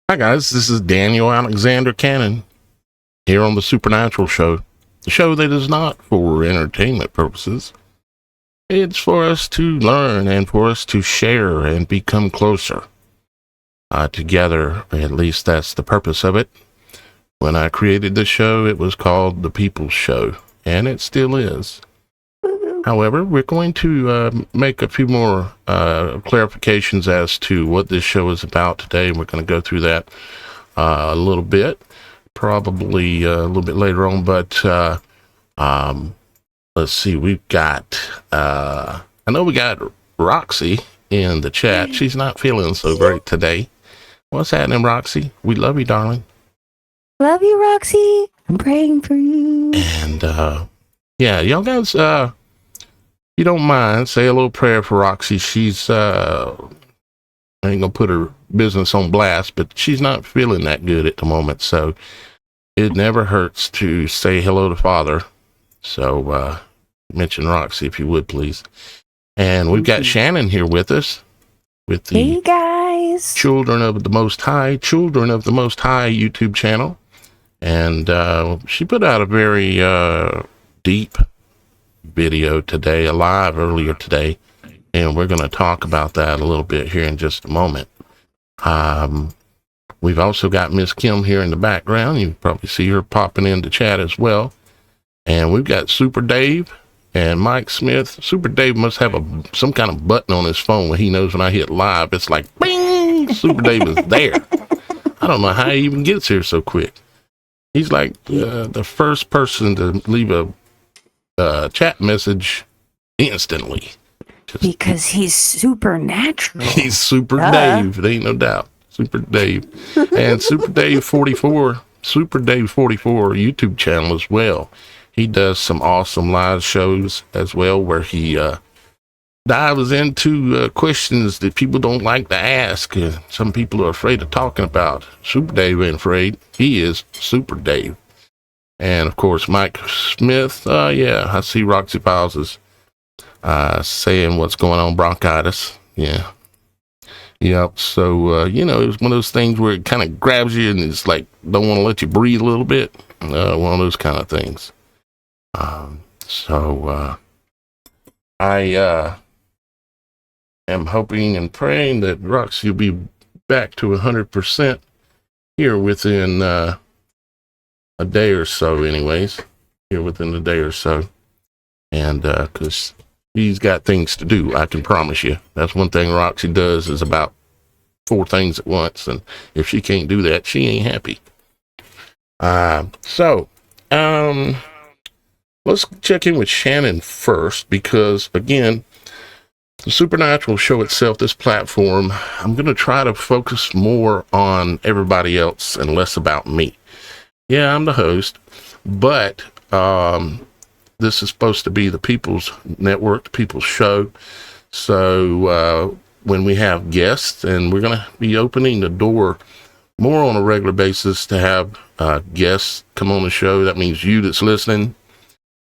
Hi guys, this is Daniel Alexander Cannon here on the Supernatural Show, the show that is not for entertainment purposes. It's for us to learn and for us to share and become closer together. At least that's the purpose of it. When I created the show, it was called The People's Show, and it still is. However, we're going to make a few more clarifications as to what this show is about today, and we're going to go through that a little bit, probably a little bit later on. But let's see, we've got, I know we got Roxy in the chat. She's not feeling so great today. What's happening, Roxy? We love you, darling. Love you, Roxy. I'm praying for you. And yeah, y'all guys, you don't mind, say a little prayer for Roxy. She's, I ain't gonna put her business on blast, but she's not feeling that good at the moment. So it never hurts to say hello to Father. So mention Roxy if you would, please. And we've got Shannon here with us, with the Hey guys, Children of the Most High YouTube channel. And she put out a very deep video today, earlier today, and we're going to talk about that a little bit here in just a moment. We've also got Miss Kim here in the background. You probably see her popping into chat as well. And we've got Super Dave and Mike Smith. Super Dave must have some kind of button on his phone where he knows when I hit live, it's like, bing, Super Dave is there. I don't know how he even gets here so quick. He's like the first person to leave a chat message instantly. because he's supernatural. He's Super Dave. There ain't no doubt. Super Dave. And Super Dave 44 YouTube channel as well. He does some awesome live shows as well where he dives into questions that people don't like to ask. Some people are afraid of talking about. Super Dave ain't afraid. He is Super Dave. And of course, Mike Smith. Yeah, I see Roxy Files is saying what's going on, bronchitis. Yeah. Yep. So, you know, it was one of those things where it kind of grabs you and it's like, don't want to let you breathe a little bit. One of those kind of things. I am hoping and praying that Roxy will be back to 100% here within a day or so, anyways. Here within a day or so. And because he's got things to do, I can promise you. That's one thing Roxy does, is about 4 things at once. And if she can't do that, she ain't happy. Let's check in with Shannon first, because again, the Supernatural Show itself, this platform, I'm going to try to focus more on everybody else and less about me. Yeah, I'm the host, but this is supposed to be the People's Network, the People's Show. So when we have guests, and we're going to be opening the door more on a regular basis to have guests come on the show. That means you that's listening,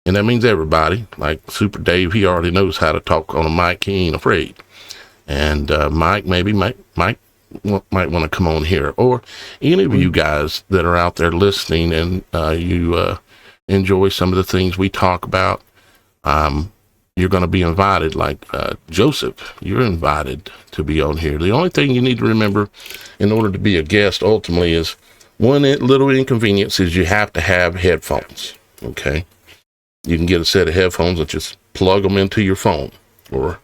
and that means everybody. Like Super Dave, he already knows how to talk on a mic. He ain't afraid. And Mike might want to come on here, or any of you guys that are out there listening and you enjoy some of the things we talk about. You're going to be invited, like Joseph, you're invited to be on here. The only thing you need to remember in order to be a guest ultimately is one little inconvenience is you have to have headphones. Okay. You can get a set of headphones and just plug them into your phone or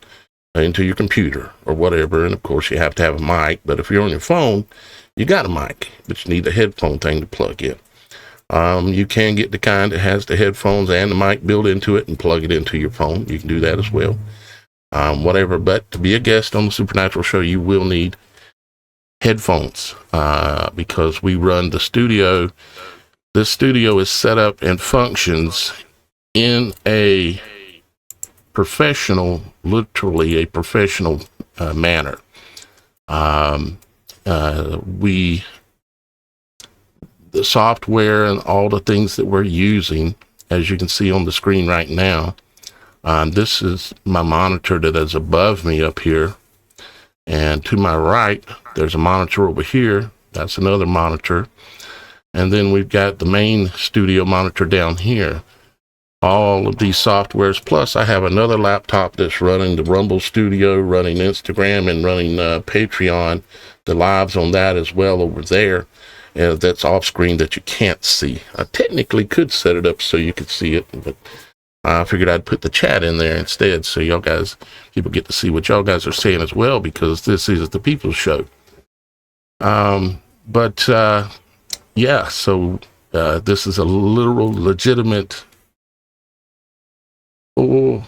into your computer or whatever. And of course you have to have a mic, but if you're on your phone, you got a mic, but you need a headphone thing to plug in. You can get the kind that has the headphones and the mic built into it and plug it into your phone. You can do that as well. Whatever, but to be a guest on the Supernatural Show, you will need headphones because we run the studio. This studio is set up and functions in a professional, literally a professional manner. The software and all the things that we're using, as you can see on the screen right now, this is my monitor that is above me up here, and to my right there's a monitor over here That's another monitor. And then we've got the main studio monitor down here. All of these softwares, plus I have another laptop that's running the Rumble Studio, running Instagram, and running Patreon, the lives on that as well over there. That's off screen that you can't see. I technically could set it up so you could see it, but I figured I'd put the chat in there instead, so y'all guys, people get to see what y'all guys are saying as well, because this is the People's Show. Yeah, so this is a literal, legitimate full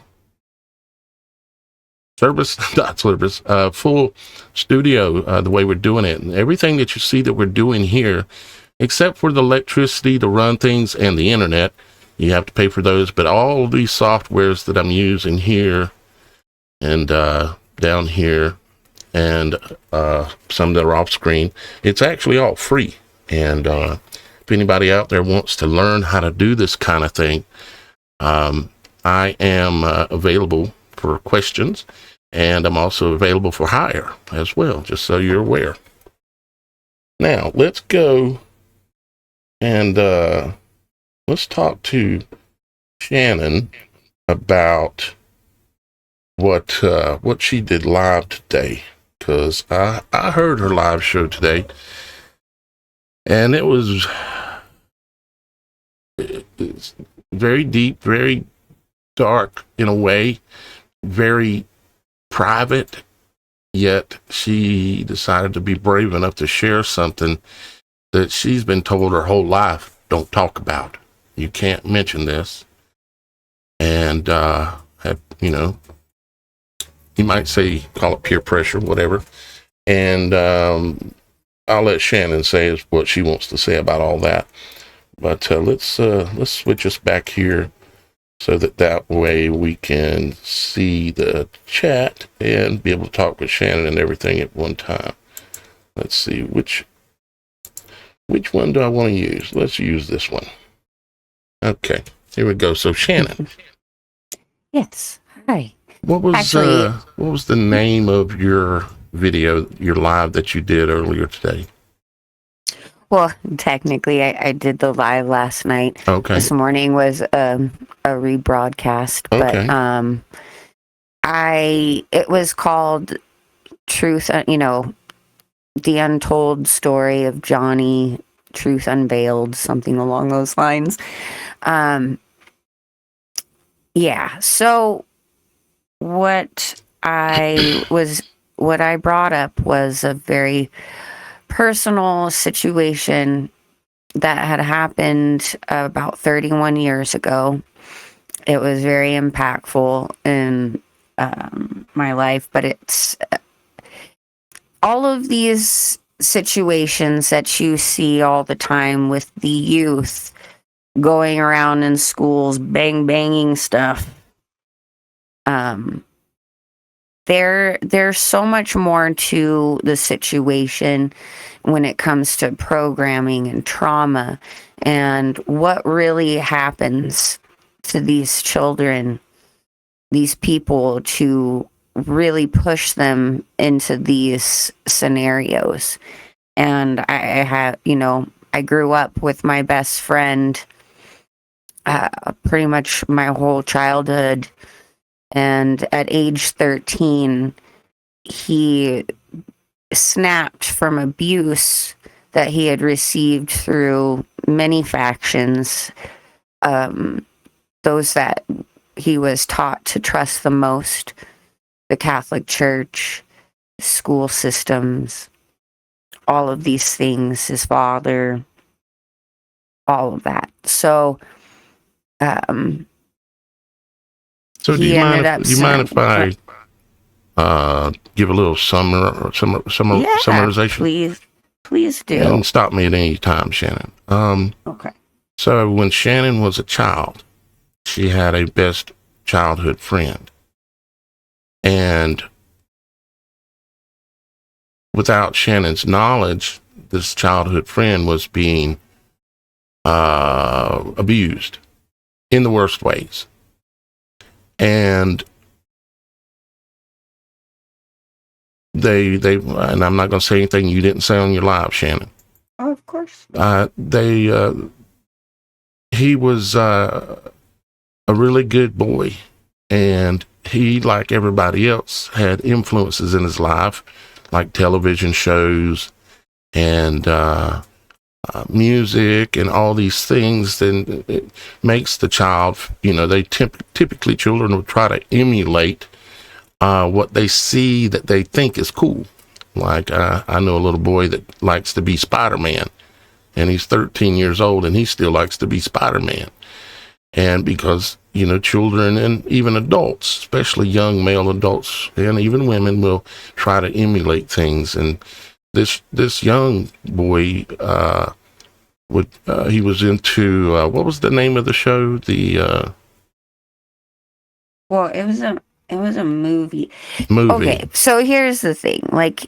service, not service, full studio, the way we're doing it. And everything that you see that we're doing here, except for the electricity to run things and the internet, you have to pay for those. But all of these softwares that I'm using here and down here, and some that are off screen, it's actually all free. And if anybody out there wants to learn how to do this kind of thing, I am available for questions, and I'm also available for hire as well, just so you're aware. Now, let's go and let's talk to Shannon about what she did live today, because I heard her live show today, and it's very deep, very dark in a way, very private, yet she decided to be brave enough to share something that she's been told her whole life, don't talk about. You can't mention this. And, you might say, call it peer pressure, whatever. And I'll let Shannon say what she wants to say about all that. But let's switch us back here, so that way we can see the chat and be able to talk with Shannon and everything at one time. Let's see, which one do I want to use? Let's use this one. Okay, here we go. So Shannon. Yes. Hi. What was the name of your video, your live that you did earlier today? Well, technically, I did the live last night. Okay. This morning was a rebroadcast, but it was called Truth. The Untold Story of Johnny, Truth Unveiled, something along those lines. Yeah. So what I brought up was a very personal situation that had happened about 31 years ago. It was very impactful in my life, but it's all of these situations that you see all the time with the youth going around in schools, banging stuff. There's so much more to the situation when it comes to programming and trauma and what really happens to these children, these people, to really push them into these scenarios. And I grew up with my best friend pretty much my whole childhood. And at age 13, he snapped from abuse that he had received through many factions, those that he was taught to trust the most, the Catholic Church, school systems, all of these things, his father, all of that. So, So do you mind if I give a little summarization? Please do. And stop me at any time, Shannon. Okay. So when Shannon was a child, she had a best childhood friend. And without Shannon's knowledge, this childhood friend was being abused in the worst ways. And they, and I'm not going to say anything you didn't say on your live, Shannon. Oh, of course. He was a really good boy, and he, like everybody else, had influences in his life, like television shows and music and all these things. Then it makes the child, they typically children will try to emulate what they see that they think is cool. Like I know a little boy that likes to be Spider-Man, and he's 13 years old, and he still likes to be Spider-Man. And because, children and even adults, especially young male adults and even women, will try to emulate things. And this young boy, he was into, what was the name of the show? Well, it was a movie. Movie. Okay, so here's the thing. Like,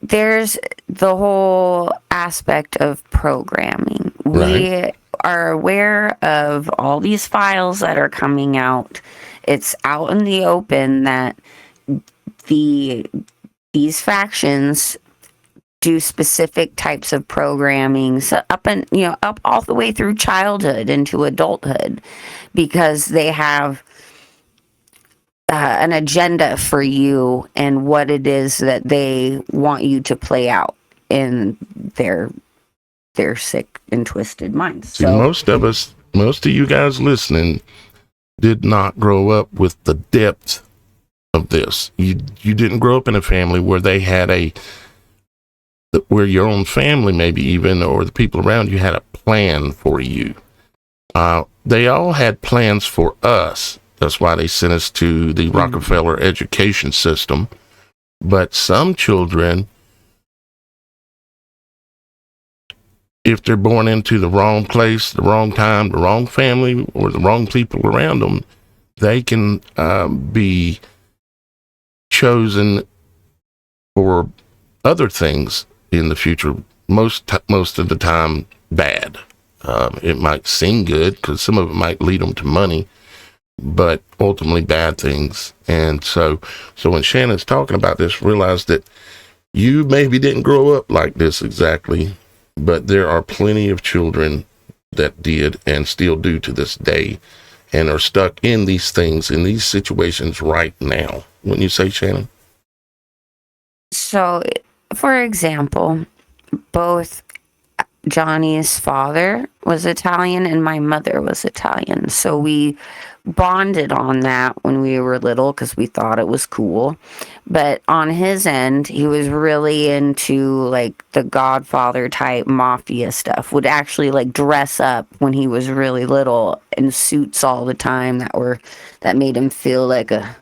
there's the whole aspect of programming. Right. We are aware of all these files that are coming out. It's out in the open that these factions do specific types of programming, so up all the way through childhood into adulthood, because they have an agenda for you and what it is that they want you to play out in their sick and twisted minds. See, most of you guys listening did not grow up with the depth of this. You didn't grow up in a family where they had where your own family maybe even, or the people around you, had a plan for you. They all had plans for us. That's why they sent us to the Rockefeller education system. But some children, if they're born into the wrong place, the wrong time, the wrong family, or the wrong people around them, they can be chosen for other things in the future. Most of the time, bad. It might seem good because some of it might lead them to money, but ultimately bad things. And so when Shannon's talking about this, realize that you maybe didn't grow up like this exactly, but there are plenty of children that did and still do to this day and are stuck in these things, in these situations right now. Wouldn't you say, Shannon? So, for example, both Johnny's father was Italian and my mother was Italian. So we bonded on that when we were little because we thought it was cool. But on his end, he was really into like the Godfather type mafia stuff. Would actually like dress up when he was really little in suits all the time that made him feel like a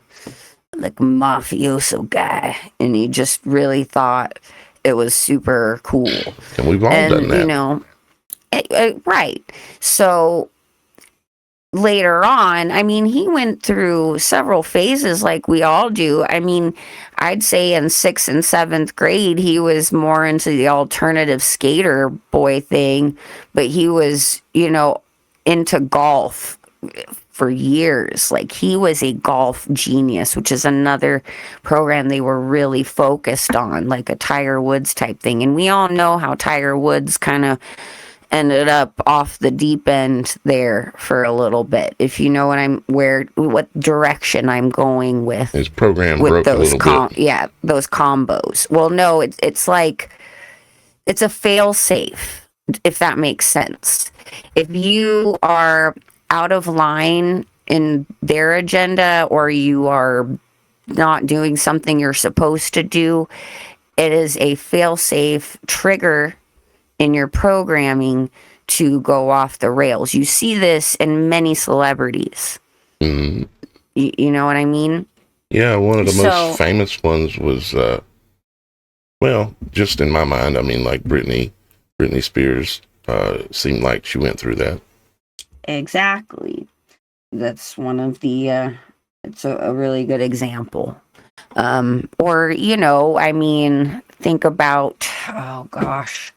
mafioso guy, and he just really thought it was super cool. And we've all done that. Right. So later on, I mean, he went through several phases like we all do. I mean, I'd say in 6th and 7th grade, he was more into the alternative skater boy thing, but he was, into golf for years. Like, he was a golf genius, which is another program they were really focused on, like a Tiger Woods type thing. And we all know how Tiger Woods kind of ended up off the deep end there for a little bit. If you know what direction I'm going with his program with broke those a little bit. Yeah, those combos. Well, no, it's like it's a fail safe, if that makes sense. If you are out of line in their agenda, or you are not doing something you're supposed to do, it is a fail-safe trigger in your programming to go off the rails. You see this in many celebrities. Mm-hmm. You know what I mean? Yeah, one of the most famous ones was, just in my mind, I mean, like Britney Spears seemed like she went through that. Exactly. That's one of the, it's a really good example. Or, I mean, think about, oh gosh.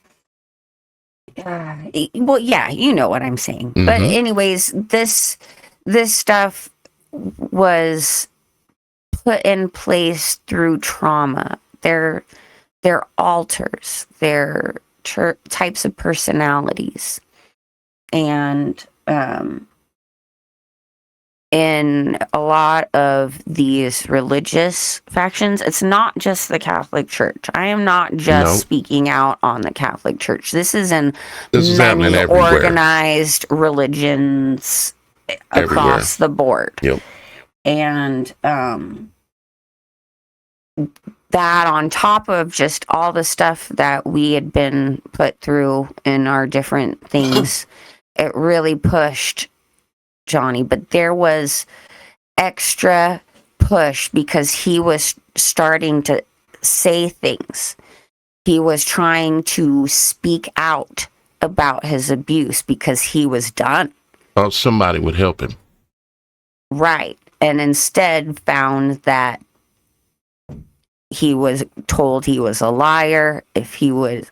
Well, yeah, you know what I'm saying. Mm-hmm. But anyways, this stuff was put in place through trauma. they're alters, they're types of personalities. And in a lot of these religious factions, it's not just the Catholic Church. I am not just speaking out on the Catholic Church. This is in many organized religions across the board. Yep. And that on top of just all the stuff that we had been put through in our different things, it really pushed Johnny. But there was extra push because he was starting to say things. He was trying to speak out about his abuse because he was done. Oh, somebody would help him. Right. And instead found that he was told he was a liar. If he would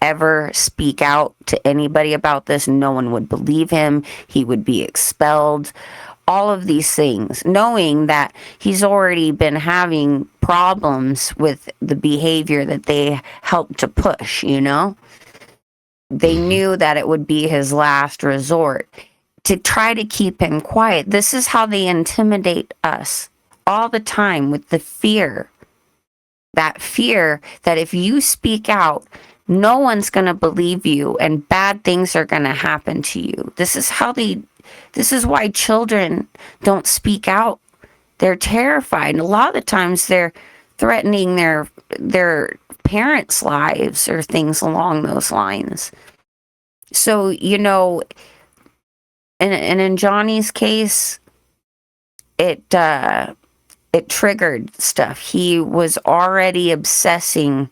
ever speak out to anybody about this, no one would believe him. He would be expelled. All of these things, knowing that he's already been having problems with the behavior that they helped to push, you know? They knew that it would be his last resort to try to keep him quiet. This is how they intimidate us all the time, with the fear. That fear that if you speak out, no one's going to believe you and bad things are going to happen to you. This is why children don't speak out. They're terrified. And a lot of the times they're threatening their parents' lives or things along those lines. So, you know, and in Johnny's case, it triggered stuff. He was already obsessing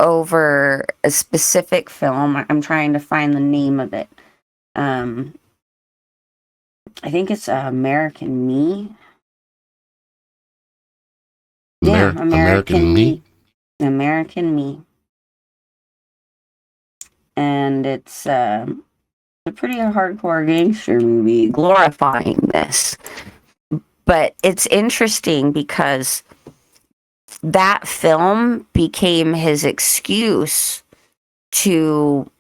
over a specific film. I'm trying to find the name of it. I think it's American Me. American Me. American Me. And it's a pretty hardcore gangster movie glorifying this. But it's interesting because that film became his excuse to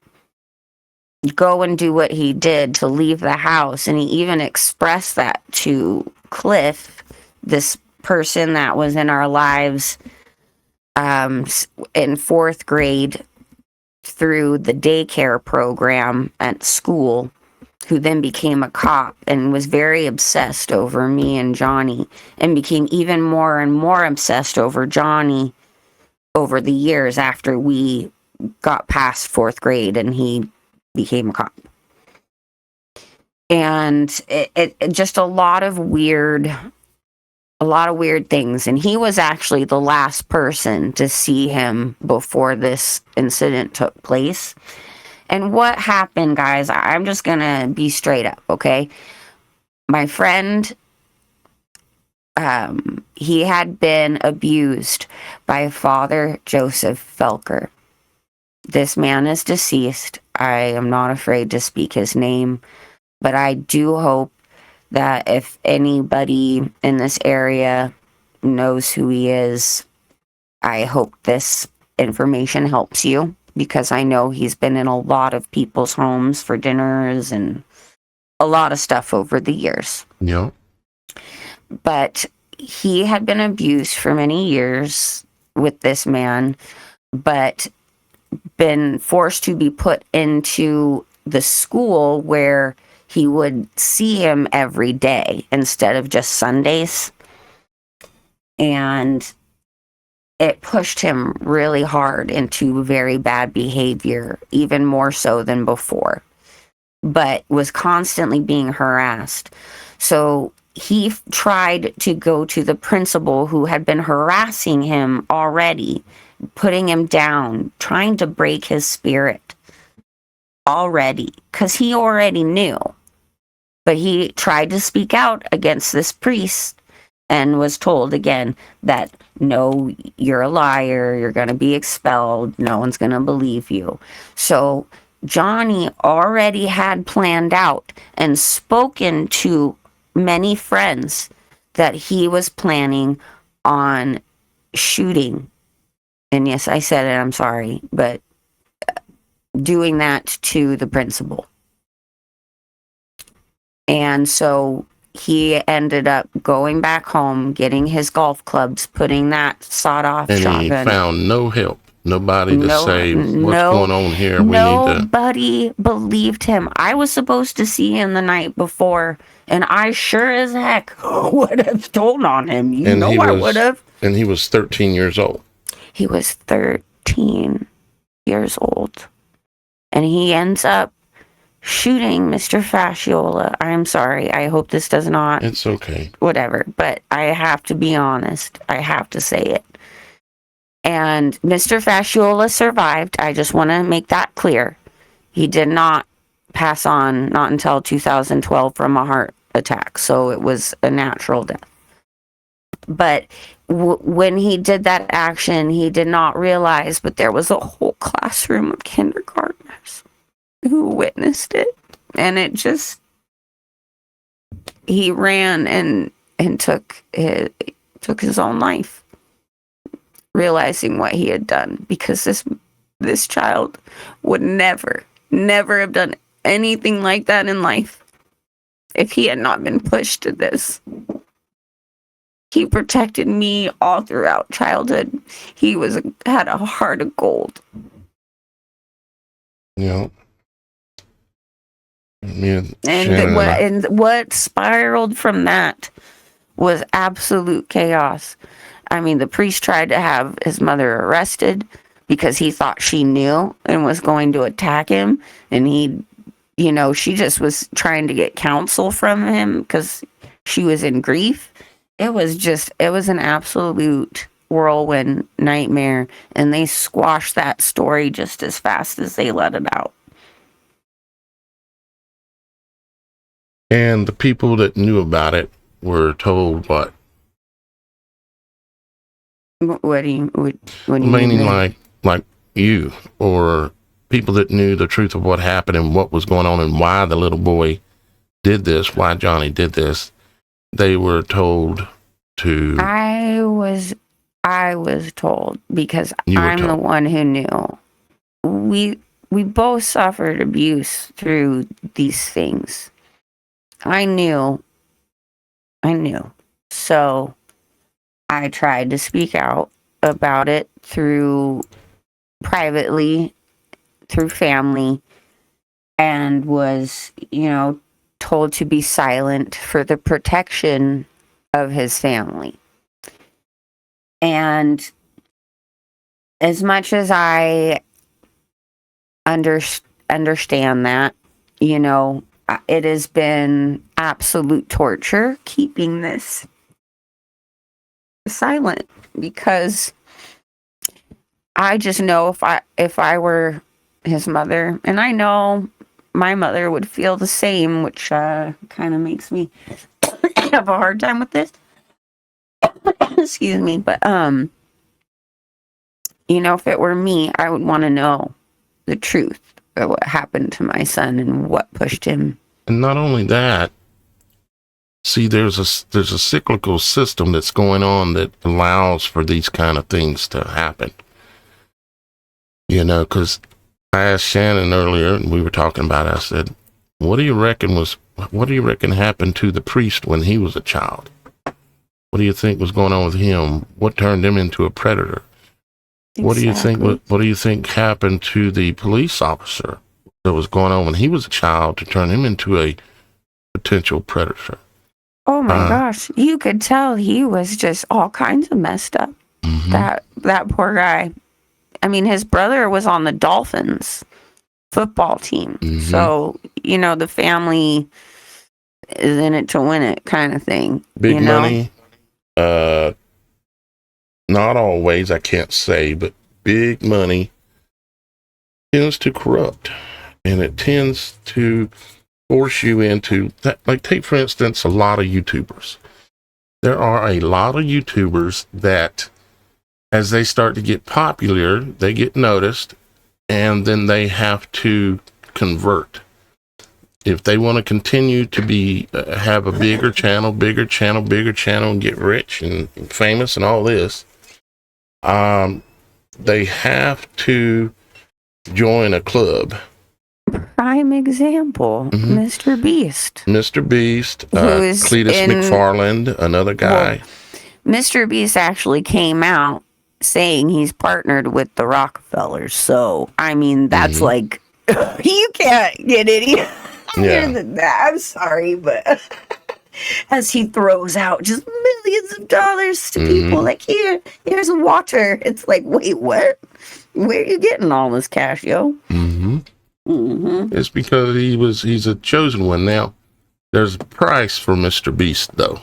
go and do what he did, to leave the house. And he even expressed that to Cliff, this person that was in our lives in fourth grade through the daycare program at school, who then became a cop and was very obsessed over me and Johnny, and became even more and more obsessed over Johnny over the years after we got past fourth grade and he became a cop. And it just a lot of weird things. And he was actually the last person to see him before this incident took place. And what happened, guys, I'm just going to be straight up, okay? My friend, he had been abused by Father Joseph Felker. This man is deceased. I am not afraid to speak his name, but I do hope that if anybody in this area knows who he is, I hope this information helps you, because I know he's been in a lot of people's homes for dinners and a lot of stuff over the years. Yeah. But he had been abused for many years with this man, but been forced to be put into the school where he would see him every day instead of just Sundays. And it pushed him really hard into very bad behavior, even more so than before, but was constantly being harassed. So he tried to go to the principal who had been harassing him already, putting him down, trying to break his spirit already, because he already knew. But he tried to speak out against this priest and was told again that, no, you're a liar, you're going to be expelled, no one's going to believe you. So Johnny already had planned out and spoken to many friends that he was planning on shooting And yes, I said it, I'm sorry, but doing that to the principal. And so he ended up going back home, getting his golf clubs, putting that sawed-off And shotgun. he found no help. Nobody to say, what's going on here? Nobody believed him. I was supposed to see him the night before, and I sure as heck would have told on him. I would have. And he was 13 years old. He was 13 years old. And he ends up shooting Mr. Fasciola. I'm sorry. I hope this does not. It's okay. Whatever. But I have to be honest. I have to say it. And Mr. Fasciola survived. I just want to make that clear. He did not pass on, not until 2012 from a heart attack. So it was a natural death. But when he did that action, he did not realize, but there was a whole classroom of kindergartners who witnessed it. And it just, he ran and took his own life, realizing what he had done, because this child would never have done anything like that in life if he had not been pushed to this. He protected me all throughout childhood. He had a heart of gold. Yeah. And what spiraled from that was absolute chaos. I mean, the priest tried to have his mother arrested because he thought she knew and was going to attack him. And she just was trying to get counsel from him because she was in grief. It was an absolute whirlwind nightmare. And they squashed that story just as fast as they let it out. And the people that knew about it were told what? What do you meaning mean? like you, or people that knew the truth of what happened and what was going on and why the little boy did this, why Johnny did this. They were told to. I was told because I'm the one who knew. We both suffered abuse through these things. I knew. So I tried to speak out about it privately, through family, and was, told to be silent for the protection of his family. And as much as I understand that, it has been absolute torture keeping this silent, because I just know if I were his mother, and I know my mother would feel the same, which kind of makes me have a hard time with this. Excuse me, but if it were me, I would want to know the truth of what happened to my son and what pushed him. And not only that, see, there's a cyclical system that's going on that allows for these kind of things to happen. Because I asked Shannon earlier, and we were talking about it, I said, what do you reckon happened to the priest when he was a child? What do you think was going on with him? What turned him into a predator? Exactly. What do you think happened to the police officer that was going on when he was a child to turn him into a potential predator? Oh my gosh, you could tell he was just all kinds of messed up. Mm-hmm. That poor guy. I mean, his brother was on the Dolphins football team. Mm-hmm. So, the family is in it to win it kind of thing. Big money. Not always, I can't say, but big money tends to corrupt, and it tends to force you into that. Like, take for instance, a lot of YouTubers. There are a lot of YouTubers that, as they start to get popular, they get noticed, and then they have to convert. If they want to continue to have a bigger channel, and get rich and famous and all this, they have to join a club. Prime example, Mhm. Mr. Beast. Mr. Beast, Who is Cletus McFarland, another guy. Well, Mr. Beast actually came out saying he's partnered with the Rockefellers. So, I mean, that's like, you can't get any higher than that. I'm sorry, but as he throws out just millions of dollars to people, like, here's water. It's like, wait, what? Where are you getting all this cash, yo? It's because he's a chosen one. Now, there's a price for Mr. Beast, though,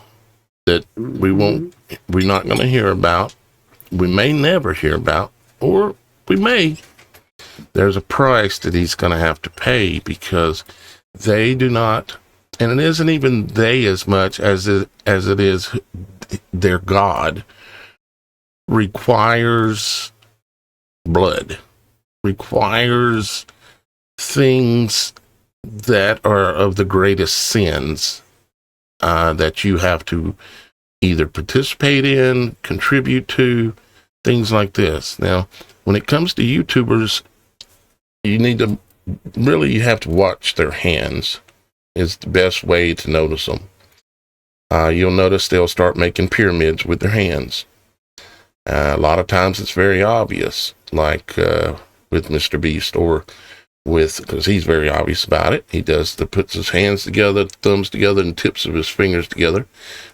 that we're not going to hear about. We may never hear about, or we may. There's a price that he's going to have to pay because they do not, and it isn't even they as much as it is their God, requires blood, requires things that are of the greatest sins that you have to either participate in, contribute to, things like this. Now, when it comes to YouTubers, you have to watch their hands. Is the best way to notice them. You'll notice they'll start making pyramids with their hands. A lot of times it's very obvious, like with Mr. Beast, or because he's very obvious about it. He puts his hands together, thumbs together, and tips of his fingers together,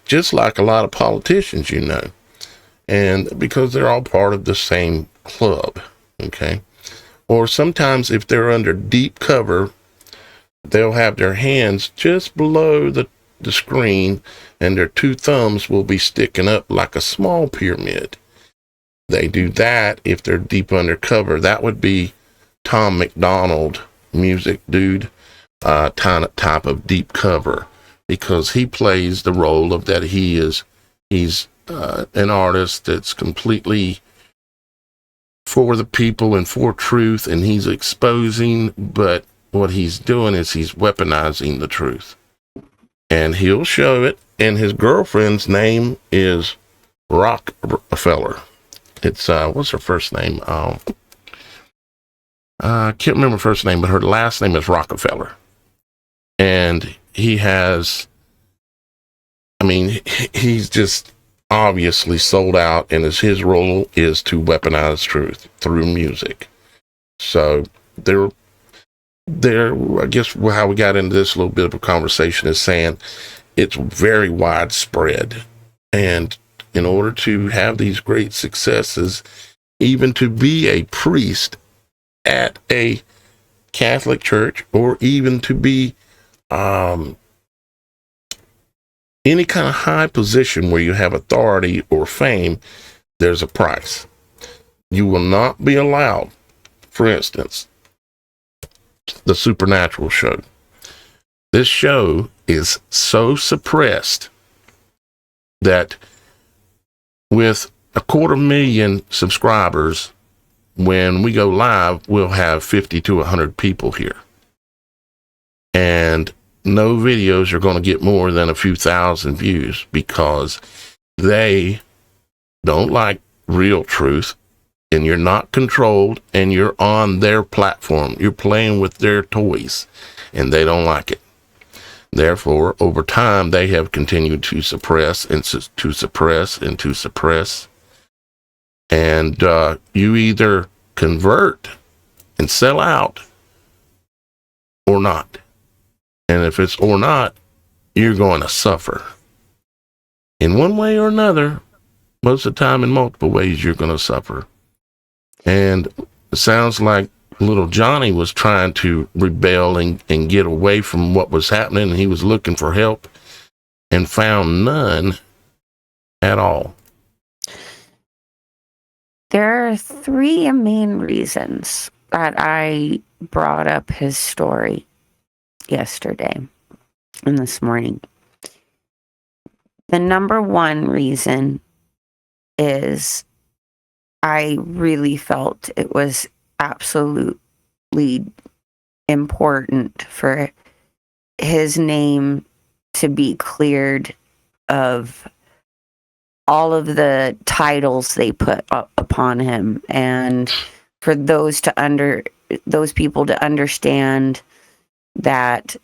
just like a lot of politicians, and because they're all part of the same club, okay? Or sometimes if they're under deep cover, they'll have their hands just below the screen, and their two thumbs will be sticking up like a small pyramid. They do that if they're deep undercover. That would be Tom McDonald, music dude, type of deep cover, because he plays the role of that he's an artist that's completely for the people and for truth, and he's exposing, but what he's doing is he's weaponizing the truth. And he'll show it, and his girlfriend's name is Rockefeller. It's, what's her first name? I can't remember her first name, but her last name is Rockefeller. And he's just obviously sold out, and his role is to weaponize truth through music. So I guess how we got into this little bit of a conversation is saying it's very widespread. And in order to have these great successes, even to be a priest at a Catholic church, or even to be any kind of high position where you have authority or fame, there's a price. You will not be allowed, for instance, the Supernatural show. This show is so suppressed that with 250,000 subscribers, when we go live, we'll have 50 to 100 people here. And no videos are going to get more than a few thousand views, because they don't like real truth, and you're not controlled, and you're on their platform. You're playing with their toys, and they don't like it. Therefore, over time, they have continued to suppress and to suppress and to suppress. And you either convert and sell out or not. And if it's or not, you're going to suffer. In one way or another, most of the time in multiple ways, you're going to suffer. And it sounds like little Johnny was trying to rebel and get away from what was happening, and he was looking for help and found none at all. There are three main reasons that I brought up his story yesterday and this morning. The number one reason is I really felt it was absolutely important for his name to be cleared of all of the titles they put upon upon him, and for those people to understand that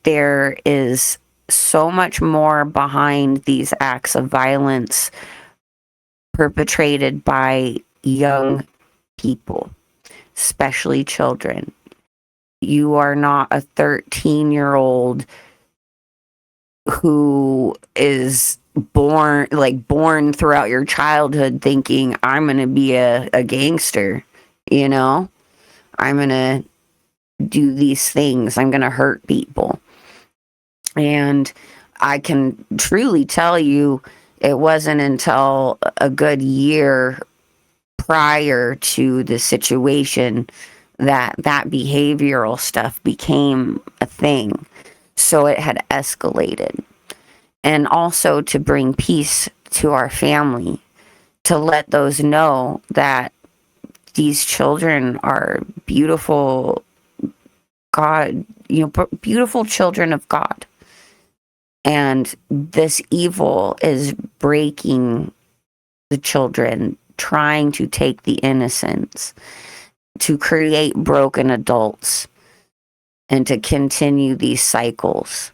there is so much more behind these acts of violence perpetrated by young people, especially children. You are not a 13-year-old who is born throughout your childhood thinking, I'm going to be a gangster, I'm going to do these things. I'm going to hurt people. And I can truly tell you, it wasn't until a good year prior to the situation that behavioral stuff became a thing. So it had escalated. And also to bring peace to our family, to let those know that these children are beautiful beautiful children of God. And this evil is breaking the children, trying to take the innocence, to create broken adults, and to continue these cycles.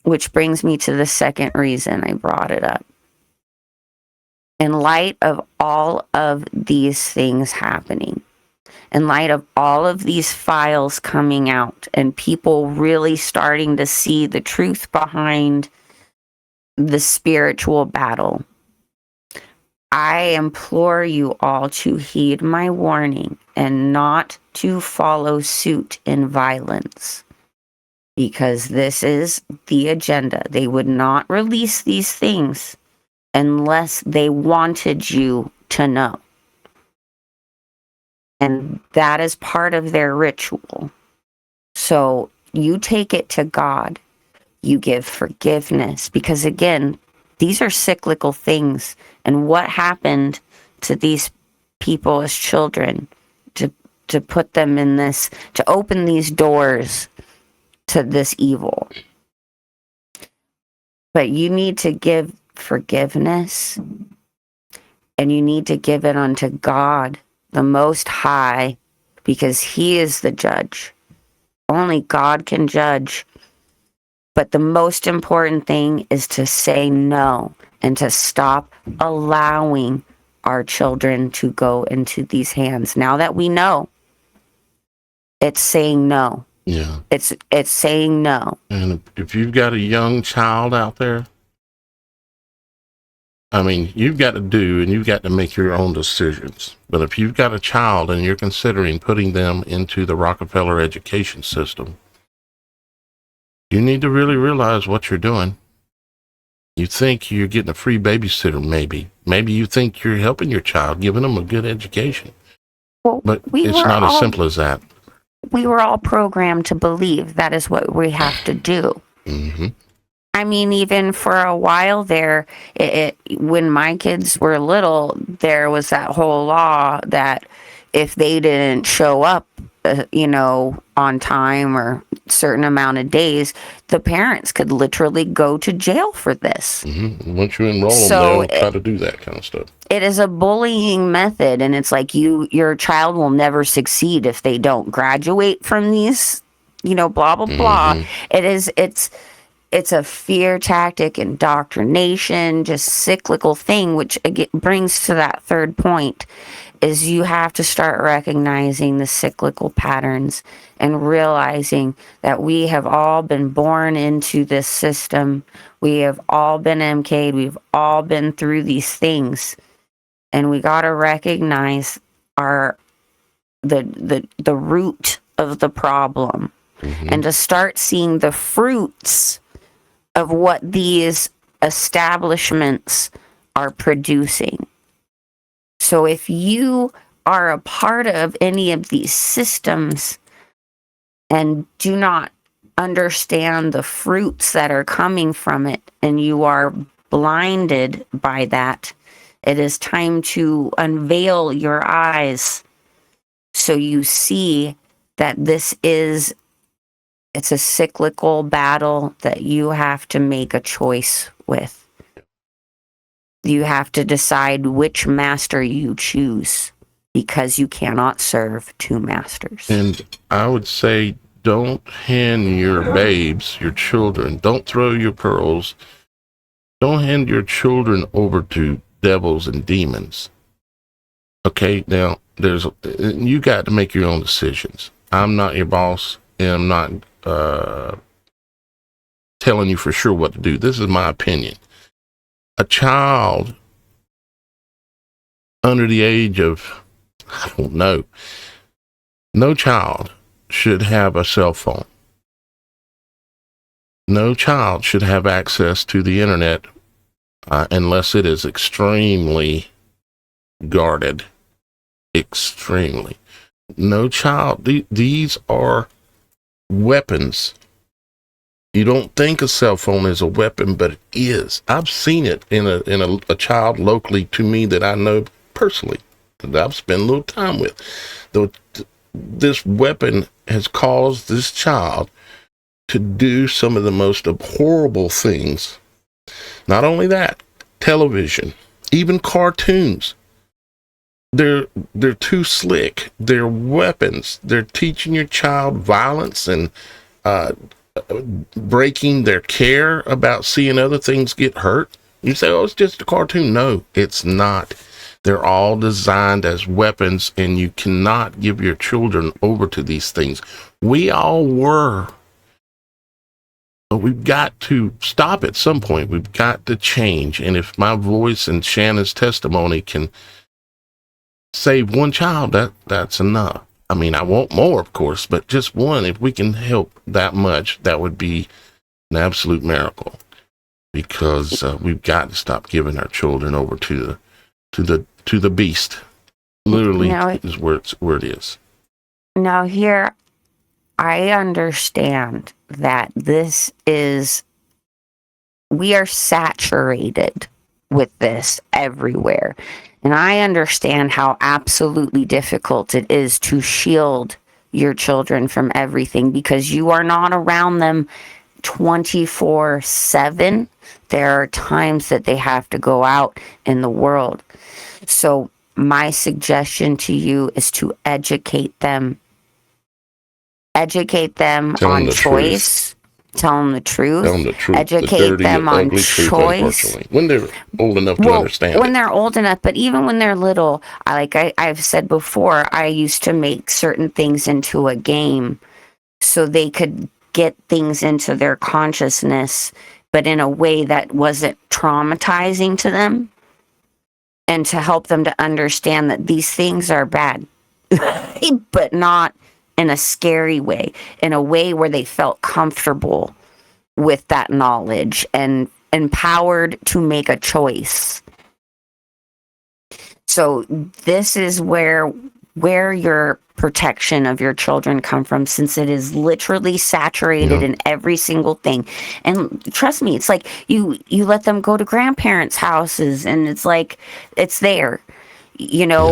Which brings me to the second reason I brought it up. In light of all of these things happening, in light of all of these files coming out and people really starting to see the truth behind the spiritual battle, I implore you all to heed my warning and not to follow suit in violence, because this is the agenda. They would not release these things unless they wanted you to know. And that is part of their ritual. So you take it to God. You give forgiveness. Because again, these are cyclical things. And what happened to these people as children to put them in this, to open these doors to this evil. But you need to give forgiveness, and you need to give it unto God, the Most High, because He is the judge. Only God can judge. But the most important thing is to say no and to stop allowing our children to go into these hands. Now that we know, it's saying no. Yeah. It's saying no. And if you've got a young child out there, I mean, you've got to make your own decisions. But if you've got a child and you're considering putting them into the Rockefeller education system, you need to really realize what you're doing. You think you're getting a free babysitter, maybe. Maybe you think you're helping your child, giving them a good education. Well, but it's not as simple as that. We were all programmed to believe that is what we have to do. Mm-hmm. I mean, even for a while there, when my kids were little, there was that whole law that if they didn't show up, on time or certain amount of days, the parents could literally go to jail for this. Mm-hmm. Once you enroll them, they'll try to do that kind of stuff. It is a bullying method, and it's like your child will never succeed if they don't graduate from these, blah, blah, blah. Mm-hmm. It's a fear tactic, indoctrination, just cyclical thing, which again brings to that third point, is you have to start recognizing the cyclical patterns and realizing that we have all been born into this system. We have all been MK'd. We've all been through these things. And we got to recognize the root of the problem, mm-hmm. and to start seeing the fruits of what these establishments are producing. So if you are a part of any of these systems and do not understand the fruits that are coming from it, and you are blinded by that, it is time to unveil your eyes so you see that it's a cyclical battle that you have to make a choice with. You have to decide which master you choose, because you cannot serve two masters. And I would say, don't hand your babes, your children, don't throw your pearls, don't hand your children over to devils and demons. Okay, now you got to make your own decisions. I'm not your boss, and I'm not telling you for sure what to do. This is my opinion. A child under the age of, I don't know, no child should have a cell phone. No child should have access to the internet unless it is extremely guarded. Extremely. No child. These are weapons. You don't think a cell phone is a weapon, but it is. I've seen it in a child locally to me that I know personally, that I've spent a little time with. This weapon has caused this child to do some of the most horrible things. Not only that, television, even cartoons. They're too slick. They're weapons. They're teaching your child violence and breaking their care about seeing other things get hurt. You say, oh, it's just a cartoon. No, it's not. They're all designed as weapons, and you cannot give your children over to these things. We all were. But we've got to stop at some point. We've got to change. And if my voice and Shannon's testimony can save one child, that's enough. I mean, I want more, of course, but just one. If we can help that much, that would be an absolute miracle. Because we've got to stop giving our children over to the beast. Literally, is where it is. Now, here, I understand that we are saturated with this everywhere. And I understand how absolutely difficult it is to shield your children from everything, because you are not around them 24/7. There are times that they have to go out in the world. So my suggestion to you is to educate them. Educate them on choice. Tell them the truth. Tell them the truth. Educate them on choice. When they're old enough to understand when they're old enough, but even when they're little, I've said before, I used to make certain things into a game so they could get things into their consciousness, but in a way that wasn't traumatizing to them, and to help them to understand that these things are bad, but not in a scary way, in a way where they felt comfortable with that knowledge and empowered to make a choice. So this is where your protection of your children come from, since it is literally saturated in every single thing. And trust me, it's like you let them go to grandparents' houses, and it's like it's there. It's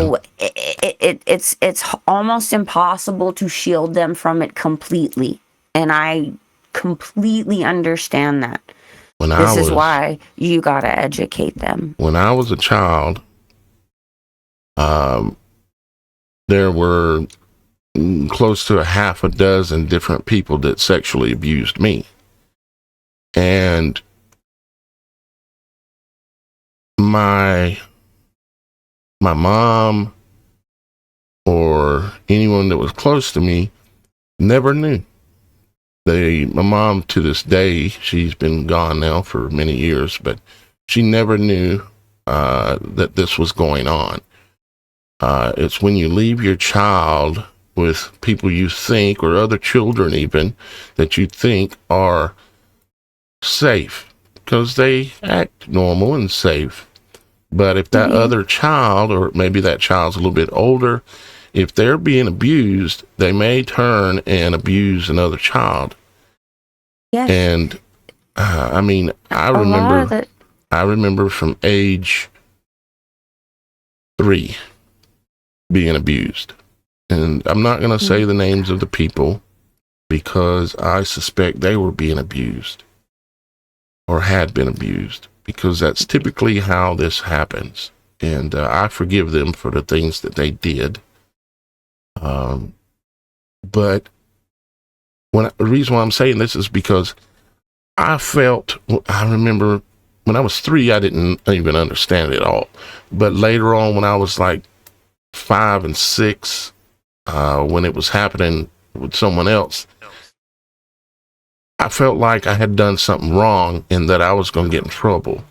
almost impossible to shield them from it completely. And I completely understand that. This is why you got to educate them. When I was a child, there were close to a half a dozen different people that sexually abused me. And my mom or anyone that was close to me never knew. My mom, to this day, she's been gone now for many years, but she never knew that this was going on. It's when you leave your child with people you think, or other children even, that you think are safe, because they act normal and safe. But if that other child, or maybe that child's a little bit older, if they're being abused, they may turn and abuse another child. Yes. And I remember from age 3 being abused. And I'm not going to say the names of the people, because I suspect they were being abused or had been abused. because that's typically how this happens. And I forgive them for the things that they did. But the reason why I'm saying this is because I remember when I was 3, I didn't even understand it all. But later on, when I was like 5 and 6, when it was happening with someone else, I felt like I had done something wrong and that I was going to get in trouble.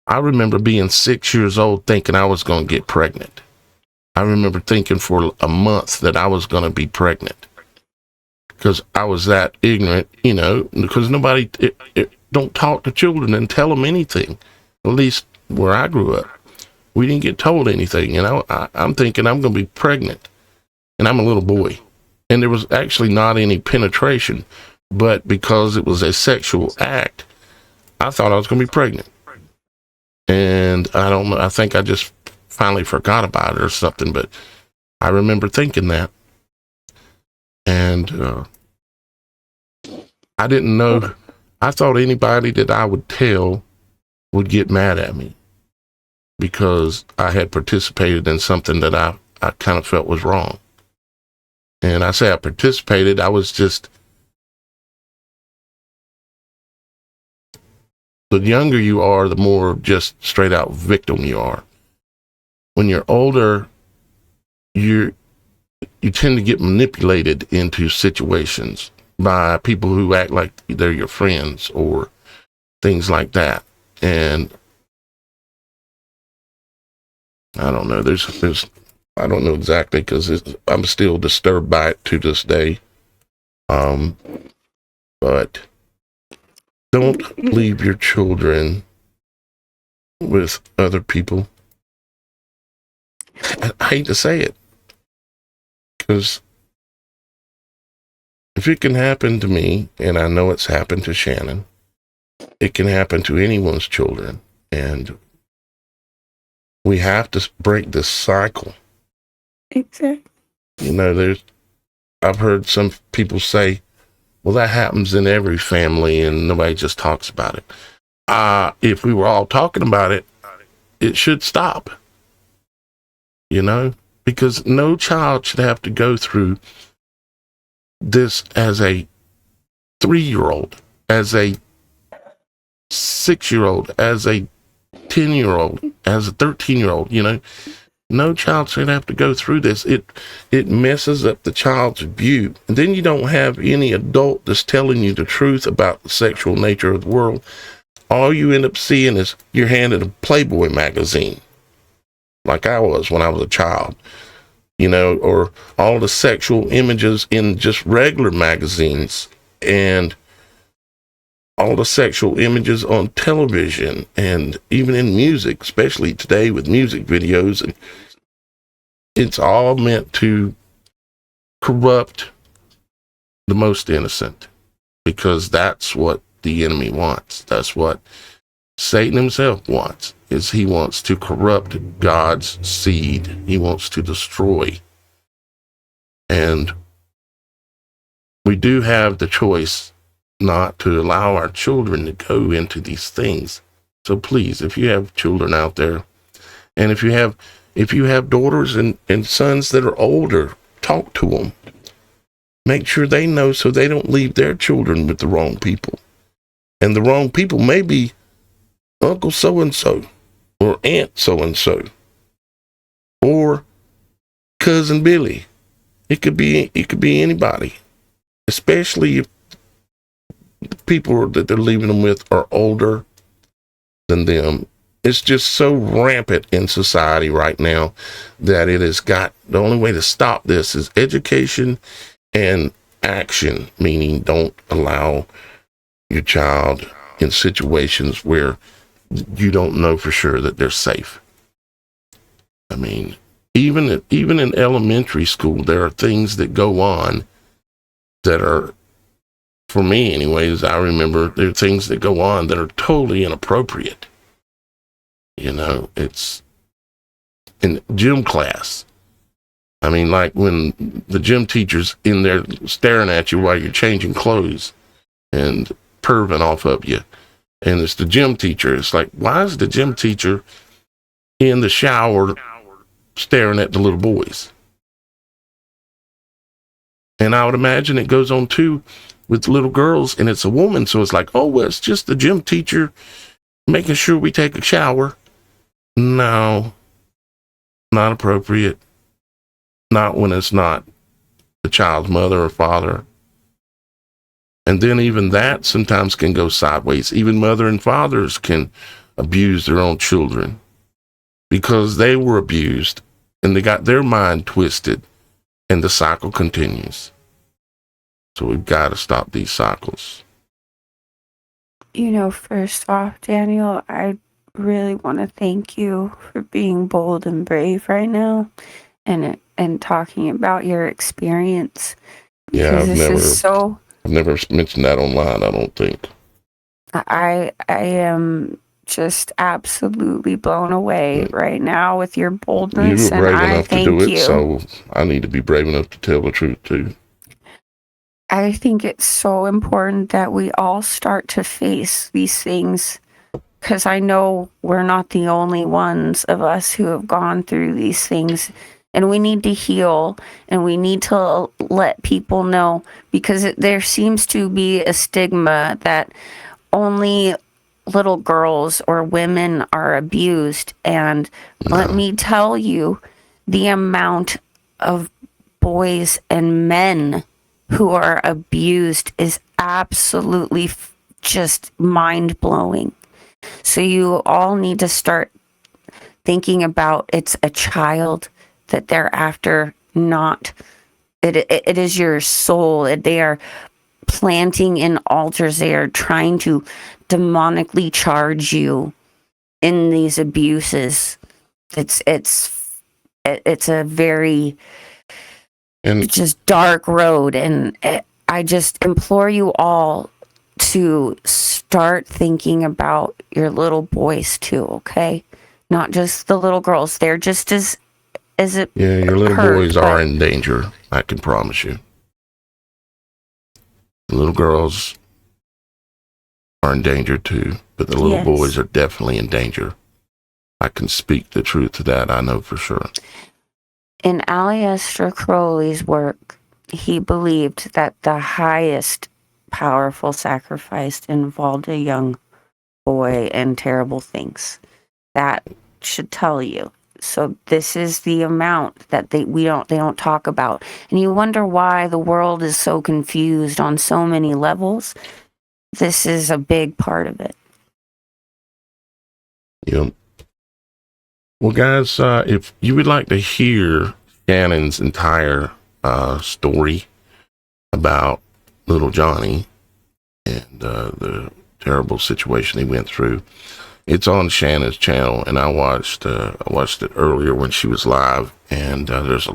I remember being 6 years old thinking I was going to get pregnant. I remember thinking for a month that I was going to be pregnant because I was that ignorant, because nobody don't talk to children and tell them anything. At least where I grew up, we didn't get told anything. I'm thinking I'm going to be pregnant, and I'm a little boy, and there was actually not any penetration, but because it was a sexual act, I thought I was going to be pregnant. And I don't know, I think I just finally forgot about it or something, but I remember thinking that. And I didn't know, I thought anybody that I would tell would get mad at me because I had participated in something that I kind of felt was wrong. And I say I participated, I was just, the younger you are, the more just straight out victim you are. When you're older, you tend to get manipulated into situations by people who act like they're your friends or things like that. And I don't know, I don't know exactly because I'm still disturbed by it to this day. But don't leave your children with other people. I hate to say it, because if it can happen to me, and I know it's happened to Shannon, it can happen to anyone's children, and we have to break this cycle. Exactly. I've heard some people say, well, that happens in every family and nobody just talks about it. If we were all talking about it, it should stop. Because no child should have to go through this as a 3-year-old, as a 6-year-old, as a 10-year-old, as a 13-year-old, No child should have to go through this. It messes up the child's view. And then you don't have any adult that's telling you the truth about the sexual nature of the world. All you end up seeing is you're handed a Playboy magazine, like I was when I was a child, or all the sexual images in just regular magazines and all the sexual images on television and even in music, especially today with music videos. And it's all meant to corrupt the most innocent, because that's what the enemy wants. That's what Satan himself wants, is he wants to corrupt God's seed. He wants to destroy. And we do have the choice not to allow our children to go into these things. So please, if you have children out there, and if you have daughters and sons that are older, talk to them. Make sure they know so they don't leave their children with the wrong people. And the wrong people may be Uncle so-and-so or Aunt so-and-so or Cousin Billy. It could be anybody, especially if the people that they're leaving them with are older than them. It's just so rampant in society right now that it has got, the only way to stop this is education and action, meaning don't allow your child in situations where you don't know for sure that they're safe. I mean, even in elementary school, there are things that go on that are, for me anyways, I remember there are things that go on that are totally inappropriate. It's in gym class. I mean, like when the gym teacher's in there staring at you while you're changing clothes and perving off of you. And it's the gym teacher. It's like, why is the gym teacher in the shower staring at the little boys? And I would imagine it goes on too with little girls, and it's a woman. So it's like, oh, well, it's just the gym teacher making sure we take a shower. No, not appropriate. Not when it's not the child's mother or father. And then even that sometimes can go sideways. Even mother and fathers can abuse their own children because they were abused and they got their mind twisted, and the cycle continues. So we've got to stop these cycles. First off, Daniel, I really want to thank you for being bold and brave right now and talking about your experience. Yeah, I've never mentioned that online, I don't think. I am just absolutely blown away right now with your boldness. You were brave enough to do it, you. so I need to be brave enough to tell the truth too. I think it's so important that we all start to face these things, because I know we're not the only ones of us who have gone through these things, and we need to heal, and we need to let people know, because there seems to be a stigma that only little girls or women are abused. And let me tell you, the amount of boys and men who are abused is absolutely just mind-blowing. So you all need to start thinking about, it's a child that they're after, not it is your soul. They are planting in altars. They are trying to demonically charge you in these abuses. It's a very just dark road, and I just implore you all to start thinking about your little boys too, okay? Not just the little girls. They're just as it your little boys are in danger, I can promise you. The little girls are in danger too, but the little boys are definitely in danger. I can speak the truth to that, I know for sure. In Aleister Crowley's work, he believed that the highest powerful sacrifice involved a young boy and terrible things. That should tell you. So this is the amount that they don't talk about. And you wonder why the world is so confused on so many levels. This is a big part of it. Yep. Well, guys, if you would like to hear Shannon's entire story about little Johnny and the terrible situation he went through, it's on Shannon's channel, and I watched it earlier when she was live, and there's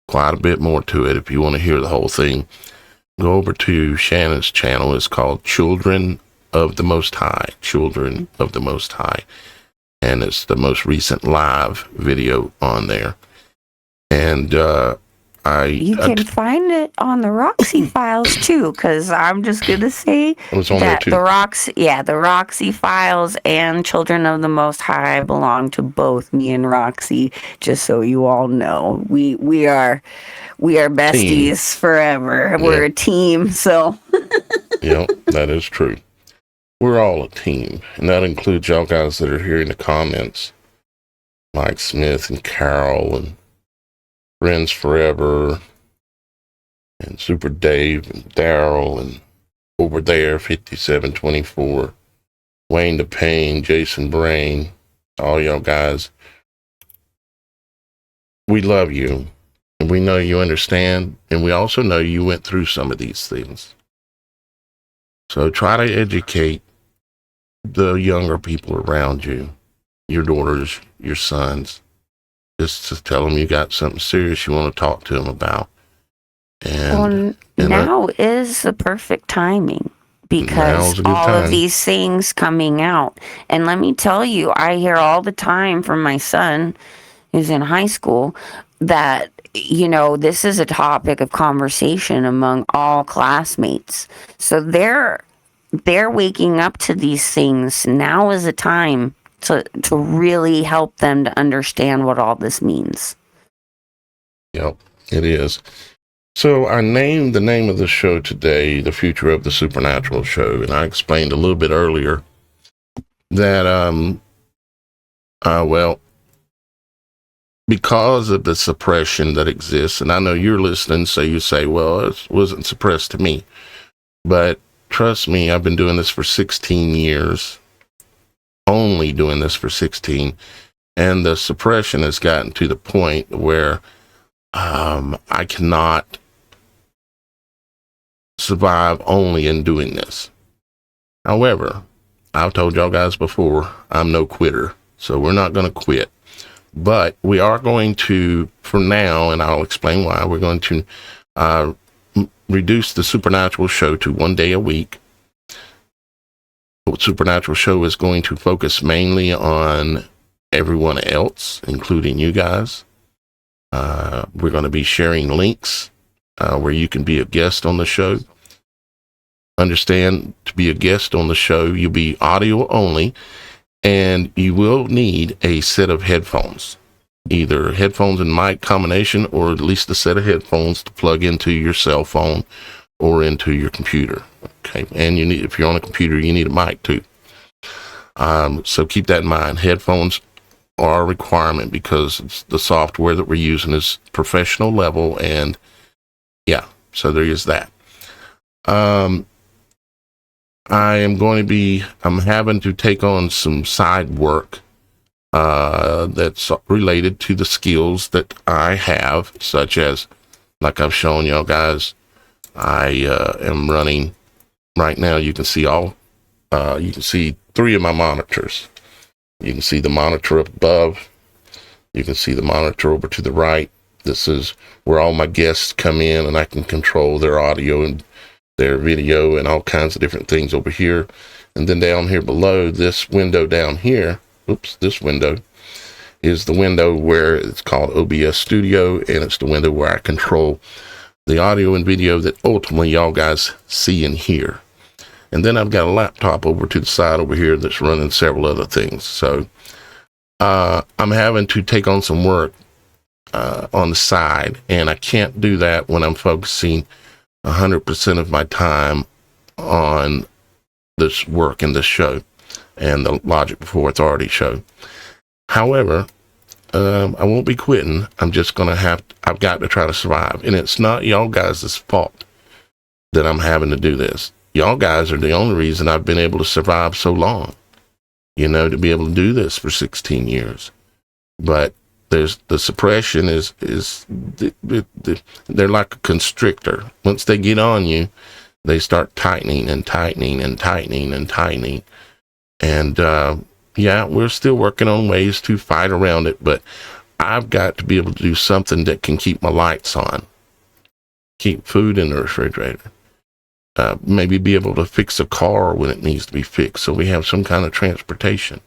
quite a bit more to it. If you want to hear the whole thing, go over to Shannon's channel. It's called Children of the Most High. Children of the Most High. And it's the most recent live video on there. And you can find it on the Roxy Files too, because I'm just gonna say that the Roxy Files and Children of the Most High belong to both me and Roxy. Just so you all know, we are besties forever. We're a team. So yeah, that is true. We're all a team, and that includes y'all guys that are here in the comments. Mike Smith and Carol and Friends Forever and Super Dave and Daryl and over there 5724, Wayne the Pain, Jason Brain, all y'all guys. We love you, and we know you understand, and we also know you went through some of these things. So try to educate the younger people around you, your daughters, your sons, just to tell them you got something serious you want to talk to them about. And now is the perfect timing, because all of these things coming out. And let me tell you, I hear all the time from my son, who's in high school, that, this is a topic of conversation among all classmates. So they're they're waking up to these things. Now is the time to really help them to understand what all this means. Yep, it is. So I named the name of the show today, The Future of the Supernatural Show, and I explained a little bit earlier that, well, because of the suppression that exists, and I know you're listening, so you say, well, it wasn't suppressed to me. But trust me, I've been doing this for 16 years, only doing this for 16, and the suppression has gotten to the point where I cannot survive only in doing this. However, I've told y'all guys before, I'm no quitter, so we're not going to quit. But we are going to, for now, and I'll explain why, we're going to reduce the Supernatural Show to 1 day a week. The Supernatural Show is going to focus mainly on everyone else, including you guys. We're going to be sharing links where you can be a guest on the show. Understand, to be a guest on the show, you'll be audio only, and you will need a set of headphones, either headphones and mic combination, or at least a set of headphones to plug into your cell phone or into your computer. Okay, and you need, if you're on a computer, you need a mic too. So keep that in mind. Headphones are a requirement because the software that we're using is professional level, and yeah, so there is that. I'm having to take on some side work that's related to the skills that I have, such as, like I've shown y'all guys, I am running right now. You can see you can see 3 of my monitors. You can see the monitor up above. You can see the monitor over to the right. This is where all my guests come in, and I can control their audio and their video and all kinds of different things over here. And then down here below, this window down here, this window is the window where it's called OBS Studio, and it's the window where I control the audio and video that ultimately y'all guys see and hear. And then I've got a laptop over to the side over here that's running several other things. So I'm having to take on some work on the side, and I can't do that when I'm focusing 100% of my time on this work and this show and the Logic Before Authority show. However, I won't be quitting. I'm just going to I've got to try to survive. And it's not y'all guys' fault that I'm having to do this. Y'all guys are the only reason I've been able to survive so long, to be able to do this for 16 years. But there's the suppression they're like a constrictor. Once they get on you, they start tightening and tightening and tightening and tightening. And yeah, we're still working on ways to fight around it, but I've got to be able to do something that can keep my lights on, keep food in the refrigerator, maybe be able to fix a car when it needs to be fixed, so we have some kind of transportation.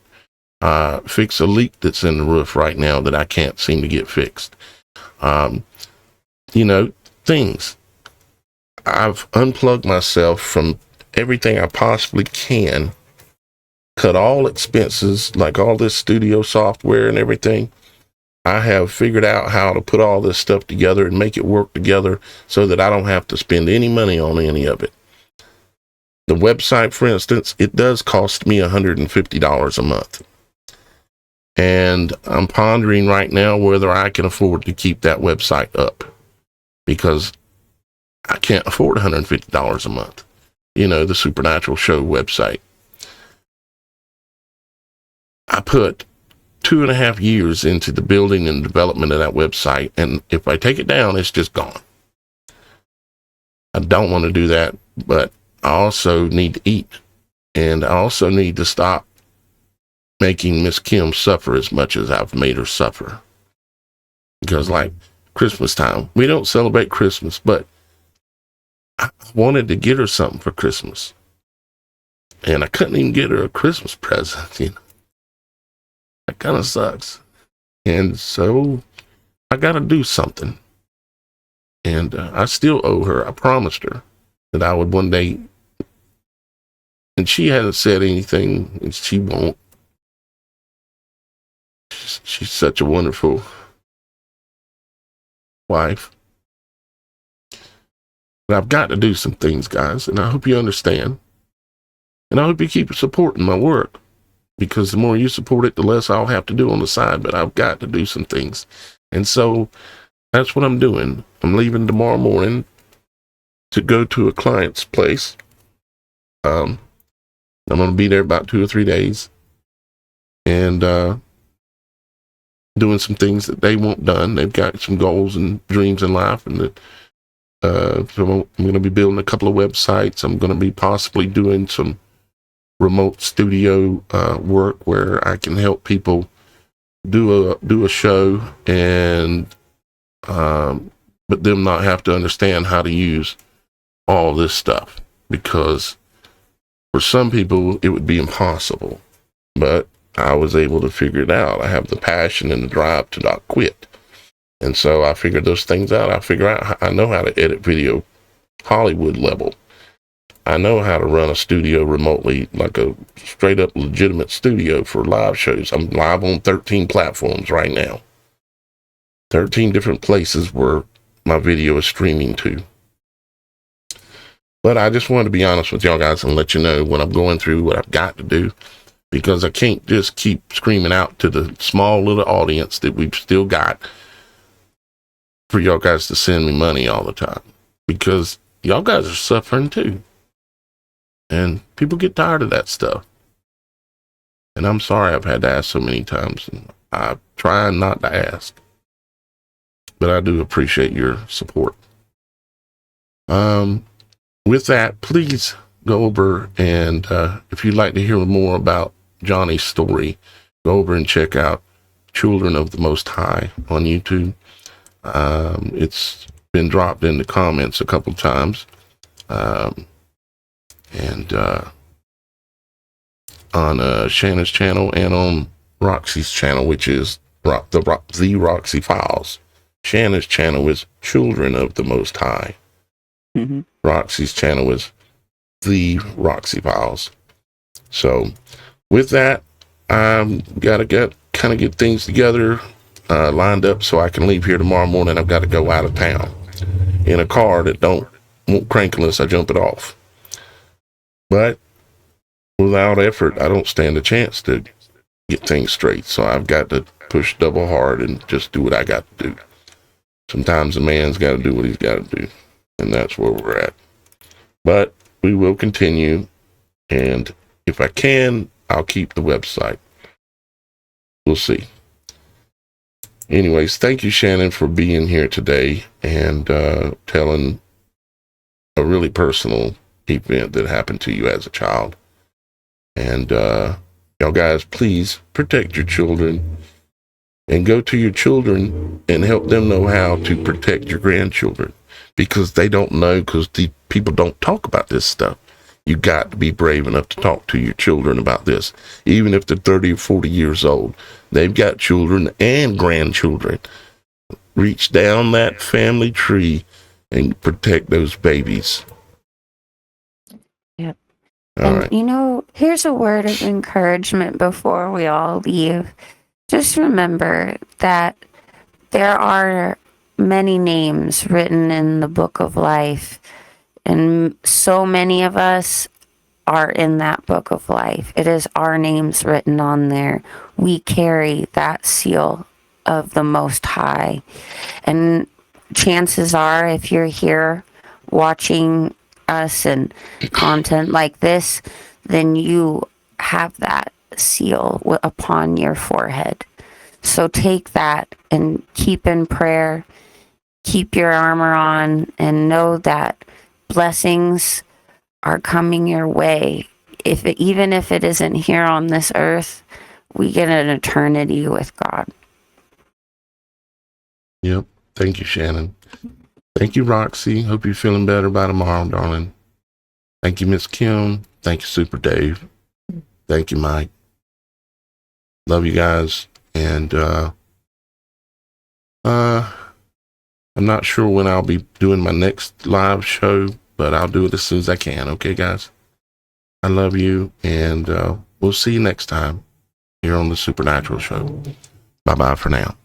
Fix a leak that's in the roof right now that I can't seem to get fixed. Things. I've unplugged myself from everything I possibly can, cut all expenses, like all this studio software and everything. I have figured out how to put all this stuff together and make it work together so that I don't have to spend any money on any of it. The website, for instance, it does cost me $150 a month. And I'm pondering right now whether I can afford to keep that website up, because I can't afford $150 a month. The Supernatural Show website. I put 2.5 years into the building and development of that website, and if I take it down, it's just gone. I don't want to do that, but I also need to eat, and I also need to stop making Miss Kim suffer as much as I've made her suffer. Because like Christmas time, we don't celebrate Christmas, but I wanted to get her something for Christmas, and I couldn't even get her a Christmas present. That kind of sucks. And so I got to do something. And I still owe her. I promised her that I would one day And she hasn't said anything, and she won't. She's such a wonderful wife. But I've got to do some things, guys, and I hope you understand. And I hope you keep supporting my work, because the more you support it, the less I'll have to do on the side. But I've got to do some things. And so that's what I'm doing. I'm leaving tomorrow morning to go to a client's place. I'm going to be there about 2 or 3 days, and doing some things that they want done. They've got some goals and dreams in life, and so I'm going to be building a couple of websites. I'm going to be possibly doing some remote studio work where I can help people do a show, and but them not have to understand how to use all this stuff, because for some people it would be impossible. But I was able to figure it out. I have the passion and the drive to not quit. And so I figured those things out. I know how to edit video Hollywood level. I know how to run a studio remotely, like a straight up legitimate studio for live shows. I'm live on 13 platforms right now. 13 different places where my video is streaming to. But I just wanted to be honest with y'all guys and let you know what I'm going through, what I've got to do, because I can't just keep screaming out to the small little audience that we've still got for y'all guys to send me money all the time, because y'all guys are suffering too. And people get tired of that stuff. And I'm sorry I've had to ask so many times. And I try not to ask. But I do appreciate your support. With that, please go over and if you'd like to hear more about Johnny's story, go over and check out Children of the Most High on YouTube. It's been dropped in the comments a couple times. And on Shannon's channel and on Roxy's channel, which is the Roxy Files. Shannon's channel is Children of the Most High. Mm-hmm. Roxy's channel is The Roxy Files. So with that, I've got to get things together, lined up so I can leave here tomorrow morning. I've got to go out of town in a car that won't crank unless I jump it off. But without effort, I don't stand a chance to get things straight. So I've got to push double hard and just do what I got to do. Sometimes a man's got to do what he's got to do. And that's where we're at. But we will continue. And if I can, I'll keep the website. We'll see. Anyways, thank you, Shannon, for being here today and telling a really personal event that happened to you as a child. And y'all guys, please protect your children and go to your children and help them know how to protect your grandchildren, because they don't know, because the people don't talk about this stuff. You got to be brave enough to talk to your children about this. Even if they're 30 or 40 years old, they've got children and grandchildren. Reach down that family tree and protect those babies. Yep. All And, right. here's a word of encouragement before we all leave. Just remember that there are many names written in the book of life, and so many of us are in that book of life. It is our names written on there. We carry that seal of the Most High. And chances are, if you're here watching us and content like this, then you have that seal upon your forehead. So take that and keep in prayer, keep your armor on, and know that blessings are coming your way. Even if it isn't here on this earth, we get an eternity with God. Yep. Thank you, Shannon. Thank you, Roxy. Hope you're feeling better by tomorrow, darling. Thank you, Miss Kim. Thank you, Super Dave. Thank you, Mike. Love you guys. And I'm not sure when I'll be doing my next live show, but I'll do it as soon as I can. Okay, guys? I love you, and we'll see you next time here on The Supernatural Show. Bye-bye for now.